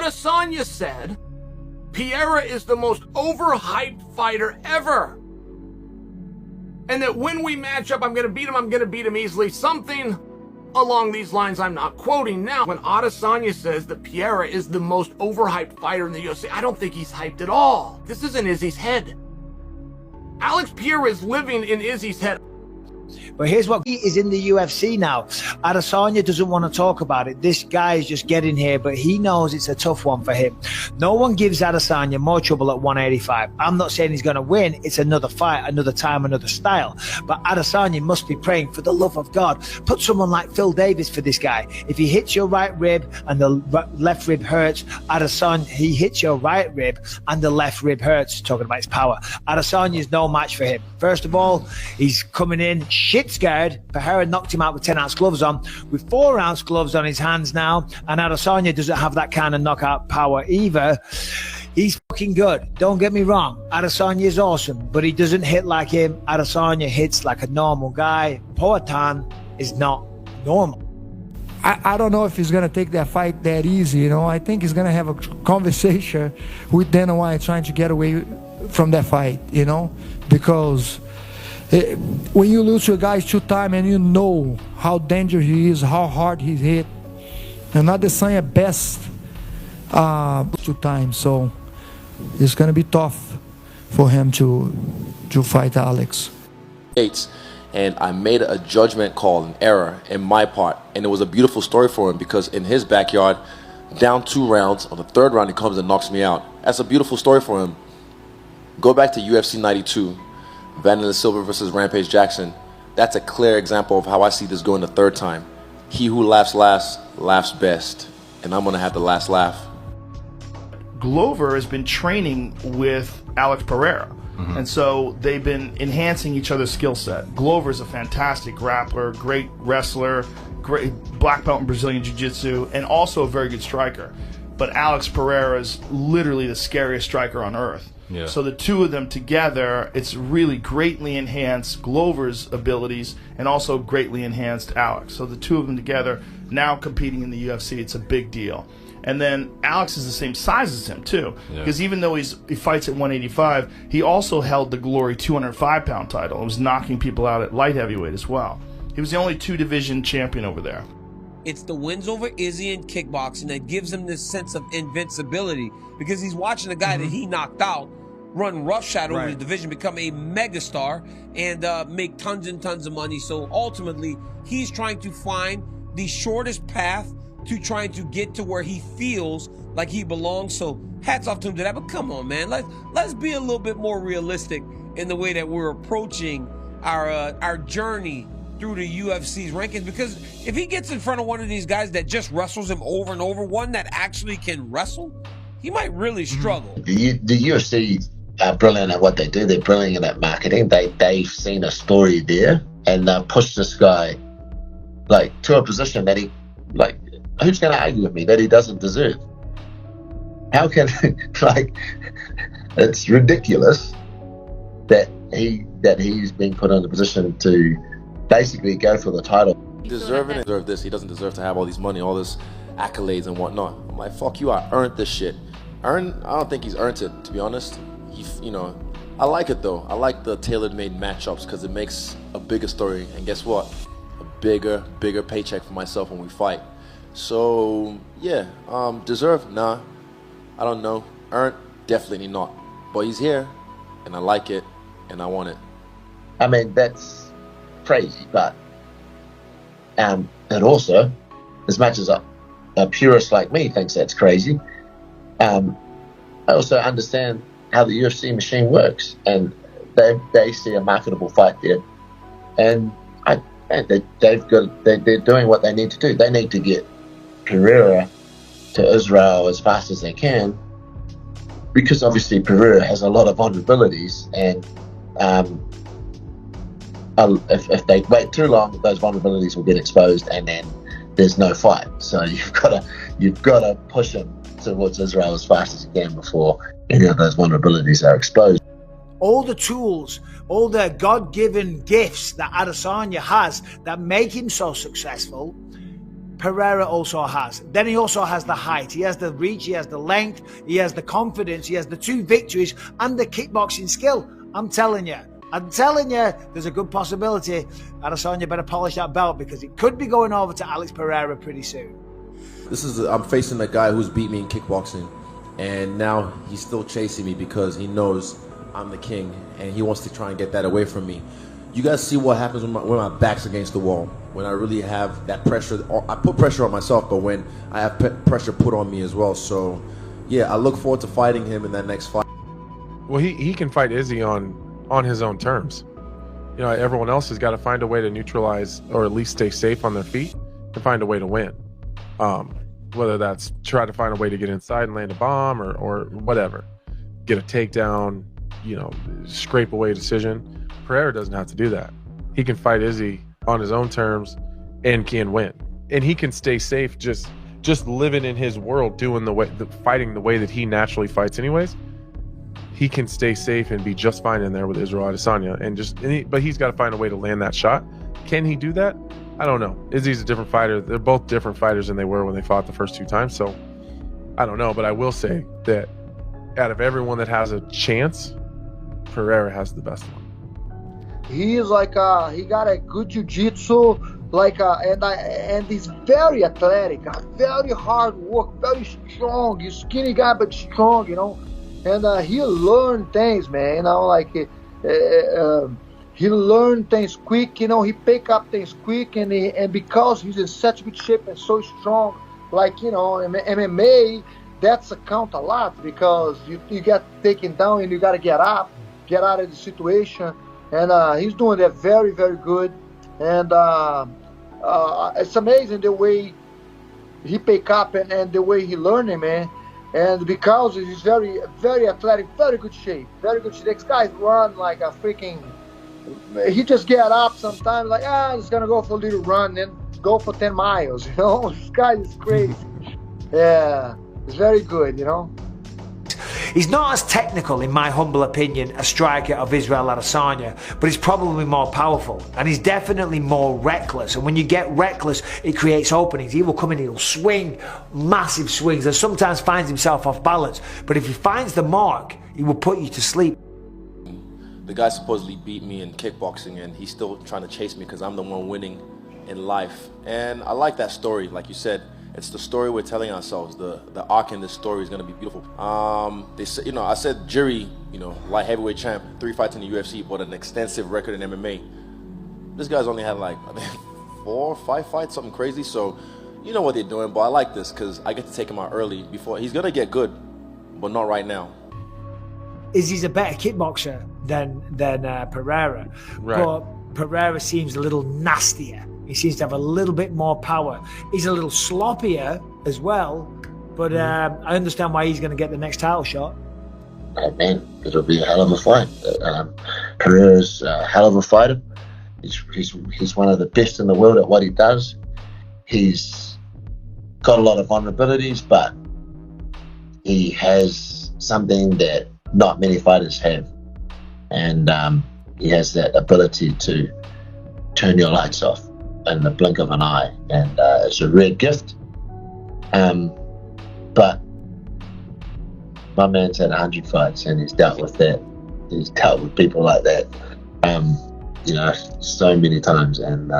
Adesanya said Pereira is the most overhyped fighter ever. And that when we match up, I'm going to beat him easily. Something along these lines I'm not quoting now. When Adesanya says that Pereira is the most overhyped fighter in the UFC, I don't think he's hyped at all. This is in Izzy's head. Alex Pereira is living in Izzy's head. But here's what he is in the UFC now. Adesanya doesn't want to talk about it. This guy is just getting here, but he knows it's a tough one for him. No one gives Adesanya more trouble at 185. I'm not saying he's going to win. It's another fight, another time, another style. But Adesanya must be praying, for the love of God, put someone like Phil Davis for this guy. If he hits your right rib and the left rib hurts, Adesanya, he hits your right rib and the left rib hurts, talking about his power. Adesanya is no match for him. First of all, he's coming in shit scared. Pereira knocked him out with 10-ounce gloves on, with 4-ounce gloves on his hands now, and Adesanya doesn't have that kind of knockout power either. He's fucking good, don't get me wrong. Adesanya is awesome, but he doesn't hit like him. Adesanya hits like a normal guy. Poatan is not normal. I don't know if he's going to take that fight that easy, you know. I think he's going to have a conversation with Dana White trying to get away from that fight, you know, because when you lose to a guy 2 times and you know how dangerous he is, how hard he's hit, and Adesanya best 2 times, so it's going to be tough for him to fight Alex. And I made a judgment call, an error in my part, and it was a beautiful story for him because in his backyard, down 2 rounds, on the 3rd round he comes and knocks me out. That's a beautiful story for him. Go back to UFC 92. Vanderlei Silva versus Rampage Jackson. That's a clear example of how I see this going the 3rd time. He who laughs last, laughs best. And I'm going to have the last laugh. Glover has been training with Alex Pereira. And so they've been enhancing each other's skill set. Glover is a fantastic grappler, great wrestler, great black belt in Brazilian Jiu-Jitsu, and also a very good striker. But Alex Pereira is literally the scariest striker on earth. Yeah. So the two of them together, it's really greatly enhanced Glover's abilities and also greatly enhanced Alex. So the two of them together, now competing in the UFC, it's a big deal. And then Alex is the same size as him, too. Yeah. Because even though he fights at 185, he also held the Glory 205-pound title and was knocking people out at light heavyweight as well. He was the only 2-division champion over there. It's the wins over Izzy in kickboxing that gives him this sense of invincibility, because he's watching a guy that he knocked out run roughshod over the division, become a megastar, and make tons and tons of money. So ultimately, he's trying to find the shortest path to trying to get to where he feels like he belongs. So hats off to him to that. But come on, man, let's be a little bit more realistic in the way that we're approaching our journey through the UFC's rankings, because if he gets in front of one of these guys that just wrestles him over and over, one that actually can wrestle, he might really struggle. The UFC are brilliant at what they do. They're brilliant at marketing. They've seen a story there and pushed this guy like to a position that he, like, who's going to argue with me that he doesn't deserve? How can like, it's ridiculous that he's been put in a position to basically go for the title. Deserving it, deserve this. He doesn't deserve to have all these money, all this accolades and whatnot. I'm like, fuck you, I earned this shit. I don't think he's earned it, to be honest. I like it though. I like the tailor-made matchups because it makes a bigger story. And guess what? A bigger paycheck for myself when we fight. So yeah, deserve? Nah, I don't know. Earned? Definitely not. But he's here, and I like it, and I want it. I mean, that's crazy, but and also, as much as a purist like me thinks that's crazy, I also understand how the UFC machine works, and they see a marketable fight there, and they're doing what they need to do. They need to get Pereira to Israel as fast as they can, because obviously Pereira has a lot of vulnerabilities, and if they wait too long, those vulnerabilities will get exposed, and then there's no fight. So you've got to push him towards Israel as fast as you can before any of those vulnerabilities are exposed. All the tools, all the God-given gifts that Adesanya has that make him so successful, Pereira also has. Then he also has the height. He has the reach, he has the length, he has the confidence, he has the 2 victories and the kickboxing skill. I'm telling you, there's a good possibility Adesanya better polish that belt, because it could be going over to Alex Pereira pretty soon. I'm facing a guy who's beat me in kickboxing, and now he's still chasing me because he knows I'm the king, and he wants to try and get that away from me. You guys see what happens when my back's against the wall, when I really have that pressure. I put pressure on myself, but when I have pressure put on me as well. So, yeah, I look forward to fighting him in that next fight. Well, he can fight Izzy on his own terms. You know, everyone else has got to find a way to neutralize, or at least stay safe on their feet, and find a way to win. Whether that's try to find a way to get inside and land a bomb, or whatever, get a takedown, you know, scrape away a decision. Pereira doesn't have to do that. He can fight Izzy on his own terms and can win. And he can stay safe just living in his world, doing fighting the way that he naturally fights anyways. He can stay safe and be just fine in there with Israel Adesanya, but he's got to find a way to land that shot. Can he do that? I don't know. Izzy's a different fighter. They're both different fighters than they were when they fought the first 2 times. So I don't know, but I will say that out of everyone that has a chance, Pereira has the best one. He is like he got a good jiu-jitsu, and he's very athletic, very hard work, very strong. He's skinny guy but strong, you know. And he learned things, man. You know, like he learned things quick. You know, he pick up things quick, and because he's in such good shape and so strong, like, you know, MMA, that's a count a lot, because you get taken down and you got to get up, get out of the situation. And he's doing that very, very good. And it's amazing the way he pick up and the way he learning, man. And because he's very, very athletic, very good shape, very good shape. This guy run like a freaking. He just get up sometimes like, he's gonna go for a little run and go for 10 miles. You know, this guy is crazy. Yeah, it's very good. You know. He's not as technical, in my humble opinion, a striker of Israel Adesanya, but he's probably more powerful, and he's definitely more reckless. And when you get reckless, it creates openings. He will come in, he'll swing massive swings, and sometimes finds himself off balance. But if he finds the mark, he will put you to sleep. The guy supposedly beat me in kickboxing, and he's still trying to chase me because I'm the one winning in life. And I like that story, like you said. It's the story we're telling ourselves. The arc in this story is going to be beautiful. They said, you know, I said Jiri, you know, light heavyweight champ, 3 fights in the UFC, but an extensive record in MMA. This guy's only had like, I think, 4 or 5 fights, something crazy. So, you know what they're doing. But I like this because I get to take him out early before he's going to get good, but not right now. Izzy's a better kickboxer than Pereira, right. But Pereira seems a little nastier. He seems to have a little bit more power. He's a little sloppier as well, but I understand why he's going to get the next title shot. Oh man, it'll be a hell of a fight. Pereira's a hell of a fighter. He's one of the best in the world at what he does. He's got a lot of vulnerabilities, but he has something that not many fighters have, and he has that ability to turn your lights off in the blink of an eye, and it's a rare gift. But my man's had 100 fights, and he's dealt with that. He's dealt with people like that, you know, so many times, and